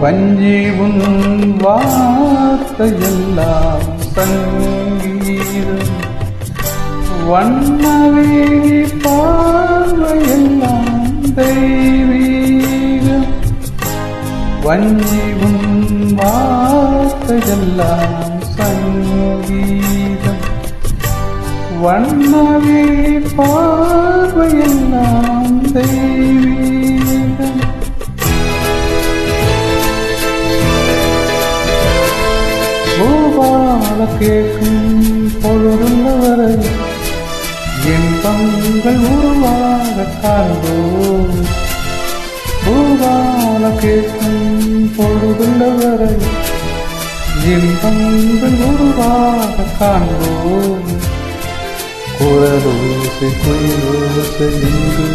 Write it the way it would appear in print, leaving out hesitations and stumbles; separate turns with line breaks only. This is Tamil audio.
வஞ்சி உன் வார்த்தையெல்லாம் சங்கீதம், வண்ணவேலி பார்வையெல்லாம் தெய்வீகம். வஞ்சி உன் வார்த்தையெல்லாம் சங்கீதம், வண்ணவேலி பார்வையெல்லாம் தெய்வீகம். பூபால கேட்கும் பொழுதுள்ளவரை இன்பங்கள் உருவாக காண்போம். பூபால கேட்கும் பொழுதுள்ளவரை இன்பங்கள் உருவாக காண்போம். குரலோசை குயிலோசை நின்று